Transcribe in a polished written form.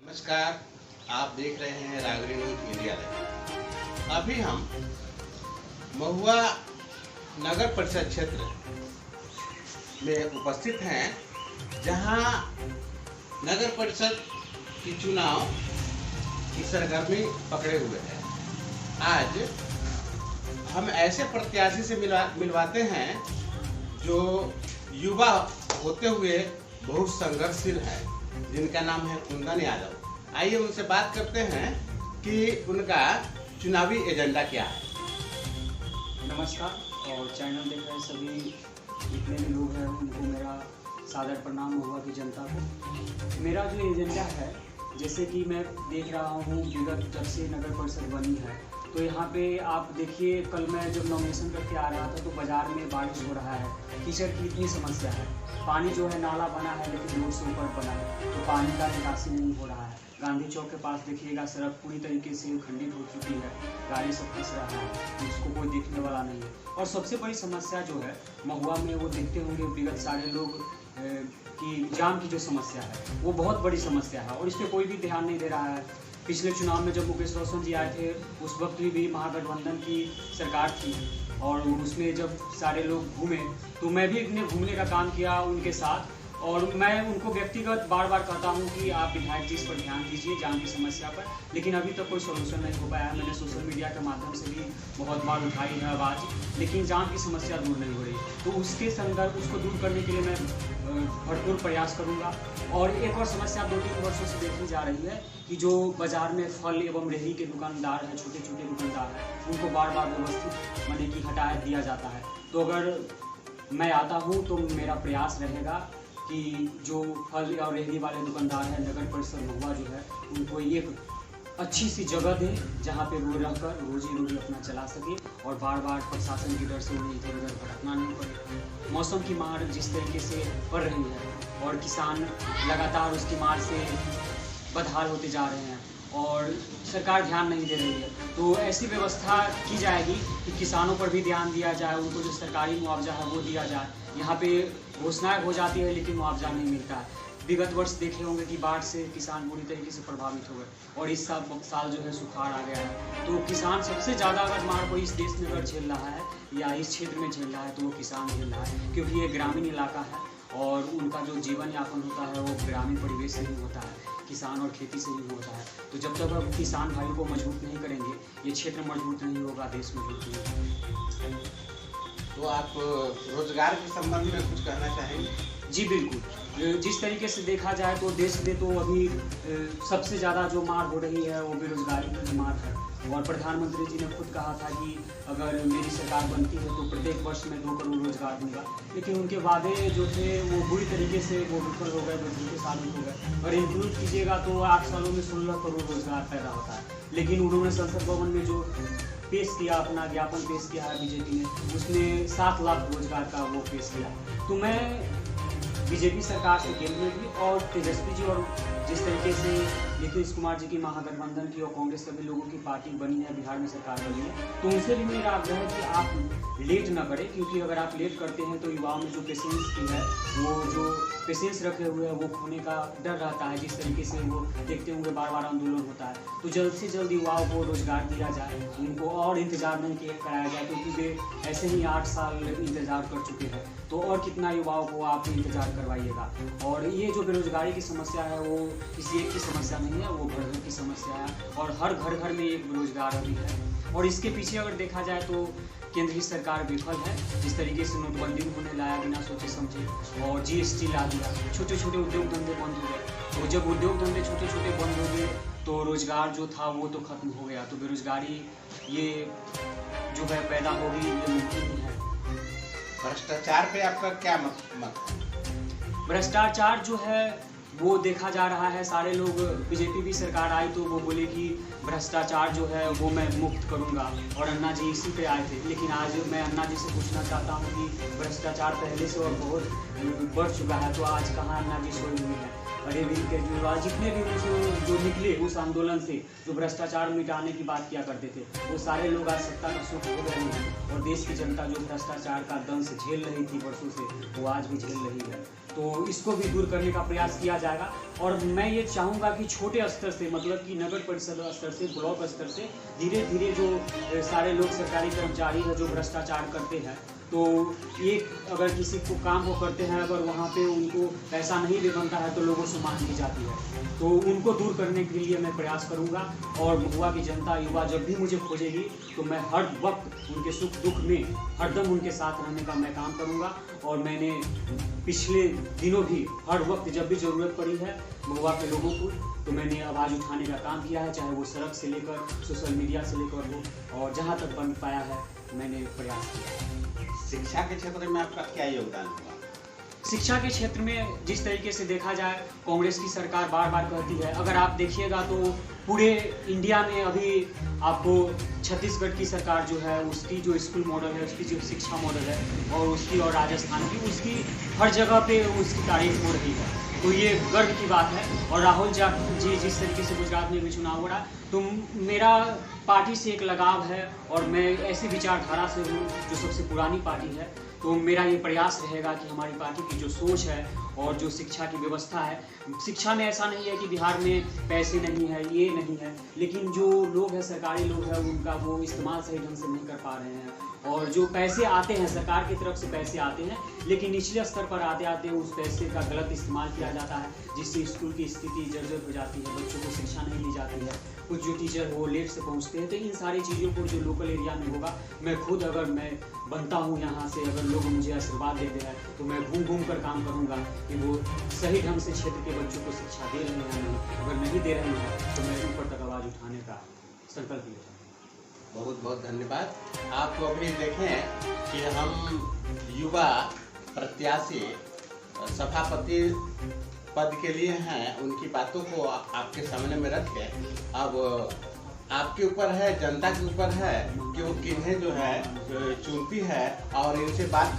नमस्कार, आप देख रहे हैं रागरी न्यूज इंडिया लाइव। अभी हम महुआ नगर परिषद क्षेत्र में उपस्थित हैं, जहां नगर परिषद की चुनाव की सरगर्मी पकड़े हुए है। आज हम ऐसे प्रत्याशी से मिलवाते हैं जो युवा होते हुए बहुत संघर्षशील है, जिनका नाम है कुंदन यादव। आइए उनसे बात करते हैं कि उनका चुनावी एजेंडा क्या है। नमस्कार, और चैनल देख रहे सभी जितने भी लोग हैं उनको मेरा सादर प्रणाम महुआ की जनता को। मेरा जो एजेंडा है, जैसे कि मैं देख रहा हूँ विगत जब से नगर परिषद बनी है, तो यहाँ पे आप देखिए, कल मैं जब नॉमिनेशन करके आ रहा था तो बाज़ार में बारिश हो रहा है, कीचड़ की इतनी समस्या है, पानी जो है नाला बना है लेकिन रोड से ऊपर बना है, तो पानी का निकासी नहीं हो रहा है। गांधी चौक के पास देखिएगा, सड़क पूरी तरीके से खंडित हो चुकी है, गाड़ी सब फंस रहा है, उसको कोई देखने वाला नहीं है। और सबसे बड़ी समस्या जो है महुआ में, वो देखते होंगे विगत सारे लोग कि जाम की जो समस्या है वो बहुत बड़ी समस्या है, और इस पर कोई भी ध्यान नहीं दे रहा है। पिछले चुनाव में जब मुकेश रोशन जी आए थे, उस वक्त भी महागठबंधन की सरकार थी, और उसमें जब सारे लोग घूमे तो मैं भी अपने घूमने का काम किया उनके साथ, और मैं उनको व्यक्तिगत बार बार कहता हूं कि आप विधायक जी इस पर ध्यान दीजिए जाम की समस्या पर, लेकिन अभी तक कोई सोल्यूशन नहीं हो पाया है। मैंने सोशल मीडिया के माध्यम से भी बहुत बार उठाई है आवाज़, लेकिन जाम की समस्या दूर नहीं हो रही। तो उसके संदर्भ उसको दूर करने के लिए मैं भरपूर प्रयास करूंगा। और एक और समस्या 2-3 वर्षों से देखी जा रही है कि जो बाज़ार में फल एवं रेहड़ी के दुकानदार हैं, छोटे छोटे दुकानदार हैं, उनको बार बार व्यवस्थित माने कि हटाया दिया जाता है। तो अगर मैं आता हूँ तो मेरा प्रयास रहेगा कि जो फल और रेहड़ी वाले दुकानदार हैं, नगर परिषद महुआ जो है, उनको एक अच्छी सी जगह दें जहाँ पे वो रहकर रोजी अपना चला सके, और बार बार प्रशासन की डर से उन्हें इधर उधर भटकना नहीं पड़े। मौसम की मार जिस तरीके से पड़ रही है और किसान लगातार उसकी मार से बदहाल होते जा रहे हैं और सरकार ध्यान नहीं दे रही है, तो ऐसी व्यवस्था की जाएगी कि किसानों पर भी ध्यान दिया जाए, उनको जो सरकारी मुआवजा है वो दिया जाए। यहाँ पे घोषणाएं हो जाती है लेकिन मुआवजा नहीं मिलता है। विगत वर्ष देखे होंगे कि बाढ़ से किसान बुरी तरीके से प्रभावित हो गए, और इस साल जो है सुखाड़ आ गया है। तो किसान सबसे ज़्यादा अगर मार कोई इस देश में अगर झेल रहा है या इस क्षेत्र में झेल रहा है तो वो किसान झेल रहा है, क्योंकि ये ग्रामीण इलाका है और उनका जो जीवन यापन होता है वो ग्रामीण परिवेश से ही होता है, किसान और खेती से ही होता है। तो जब तक हम किसान भाइयों को मजबूत नहीं करेंगे, ये क्षेत्र मजबूत नहीं होगा, देश मजबूत नहीं होगा। तो आप रोजगार के संबंध में कुछ कहना चाहेंगे? जी बिल्कुल। जिस तरीके से देखा जाए तो देश में तो अभी सबसे ज़्यादा जो मार हो रही है वो बेरोजगारी की मार है, और प्रधानमंत्री जी ने खुद कहा था कि अगर मेरी सरकार बनती है तो प्रत्येक वर्ष में 2 करोड़ रोजगार दूंगा, लेकिन उनके वादे जो थे वो बुरी तरीके से वो विफल हो गए, बदलते साबित हो गए। और इंक्लूड कीजिएगा तो 8 सालों में 16 करोड़ रोजगार पैदा होता है, लेकिन उन्होंने संसद भवन में जो पेश किया, अपना ज्ञापन पेश किया है बीजेपी ने, उसने 7 लाख रोजगार का वो पेश किया। तो मैं बीजेपी सरकार से केंद्र में भी, और तेजस्वी जी और जिस तरीके से नीतीश कुमार जी की महागठबंधन की और कांग्रेस सभी लोगों की पार्टी बनी है, बिहार में सरकार बनी है, तो उनसे भी मेरा आग्रह है कि आप लेट ना करें, क्योंकि अगर आप लेट करते हैं तो युवाओं में जो पेशेंस की है, वो जो पेशेंस रखे हुए हैं वो खोने का डर रहता है। जिस तरीके से वो देखते होंगे बार बार आंदोलन होता है, तो जल्द से जल्द युवाओं को रोजगार दिया जाए, उनको और इंतजार नहीं कराया जाए, क्योंकि वे ऐसे ही 8 साल इंतजार कर चुके हैं, तो और कितना युवाओं को आप इंतजार करवाइएगा। और ये जो बेरोजगारी की समस्या है वो किसी एक की समस्या नहीं है, वो घर घर की समस्या है, और हर घर में एक बेरोजगार अभी है। और इसके पीछे अगर देखा जाए तो केंद्रीय सरकार विफल है। जिस तरीके से नोटबंदी उन्होंने लाया बिना सोचे समझे, और जीएसटी ला दिया, छोटे छोटे उद्योग धंधे बंद हो गए। तो जब उद्योग धंधे छोटे छोटे बंद हो गए तो रोजगार जो था वो तो खत्म हो गया, तो बेरोजगारी ये जो है पैदा होगी, ये मुमकिन ही है। भ्रष्टाचार पे आपका क्या मत है? भ्रष्टाचार जो है वो देखा जा रहा है, सारे लोग, बीजेपी भी सरकार आई तो वो बोले कि भ्रष्टाचार जो है वो मैं मुक्त करूंगा, और अन्ना जी इसी पे आए थे। लेकिन आज मैं अन्ना जी से पूछना चाहता हूं कि भ्रष्टाचार पहले से और बहुत बढ़ चुका है, तो आज कहाँ अन्ना जी सोई हुई है? अरविंद केजरीवाल जितने भी जो निकले उस आंदोलन से, जो भ्रष्टाचार मिटाने की बात किया करते थे, वो सारे लोग आज सत्ता का सुख भोग रहे हैं और देश की जनता जो भ्रष्टाचार का दंश झेल रही थी वर्षों से, वो आज भी झेल रही है। तो इसको भी दूर करने का प्रयास किया जाएगा। और मैं ये चाहूँगा कि छोटे स्तर से, मतलब कि नगर परिषद स्तर से, ब्लॉक स्तर से धीरे धीरे जो सारे लोग सरकारी कर्मचारी है जो भ्रष्टाचार करते हैं, तो एक अगर किसी को काम को करते हैं, अगर वहाँ पे उनको पैसा नहीं भी बनता है तो लोगों से मांग की जाती है, तो उनको दूर करने के लिए मैं प्रयास करूँगा। और महुआ की जनता, युवा जब भी मुझे खोजेगी तो मैं हर वक्त उनके सुख दुख में हरदम उनके साथ रहने का मैं काम करूँगा। और मैंने पिछले दिनों भी हर वक्त जब भी ज़रूरत पड़ी है महुआ के लोगों को, तो मैंने आवाज़ उठाने का काम किया है, चाहे वो सड़क से लेकर सोशल मीडिया से लेकर हो, और जहाँ तक बन पाया है मैंने प्रयास किया है। शिक्षा के क्षेत्र में आपका क्या योगदान हुआ? शिक्षा के क्षेत्र में जिस तरीके से देखा जाए, कांग्रेस की सरकार बार बार कहती है, अगर आप देखिएगा तो पूरे इंडिया में अभी आपको छत्तीसगढ़ की सरकार जो है उसकी जो स्कूल मॉडल है, उसकी जो शिक्षा मॉडल है, और उसकी और राजस्थान की, उसकी हर जगह पे उसकी तारीफ हो रही है। तो ये गर्व की बात है। और राहुल जी जिस तरीके से गुजरात में भी चुनाव हो रहा है, तो मेरा पार्टी से एक लगाव है और मैं ऐसी विचारधारा से हूँ जो सबसे पुरानी पार्टी है। तो मेरा ये प्रयास रहेगा कि हमारी पार्टी की जो सोच है और जो शिक्षा की व्यवस्था है, शिक्षा में ऐसा नहीं है कि बिहार में पैसे नहीं है, ये नहीं है, लेकिन जो लोग हैं, सरकारी लोग हैं, उनका वो इस्तेमाल सही ढंग से नहीं कर पा रहे हैं। और जो पैसे आते हैं सरकार की तरफ से, पैसे आते हैं, लेकिन निचले स्तर पर आते आते उस पैसे का गलत इस्तेमाल किया जाता है, जिससे स्कूल की स्थिति जर्जर हो जाती है, बच्चों को शिक्षा नहीं दी जाती है, कुछ जो टीचर वो लेट से पहुंचते हैं। तो इन सारी चीज़ों को जो लोकल एरिया में होगा, मैं खुद अगर मैं बनता हूँ यहाँ से, अगर लोग मुझे आशीर्वाद देते हैं, तो मैं घूम घूम कर काम करूँगा कि वो सही ढंग से क्षेत्र के बच्चों को शिक्षा दे रहे हैं, अगर नहीं दे रहे हैं तो मैं ऊपर तक आवाज़ उठाने का संकल्प लिया। बहुत बहुत धन्यवाद। आप अभी देखें कि हम युवा प्रत्याशी सभापति पद के लिए हैं, उनकी बातों को आपके सामने में रखें। अब आपके ऊपर है, जनता के ऊपर है कि वो किन्हें जो है चुनती है और इनसे बात कर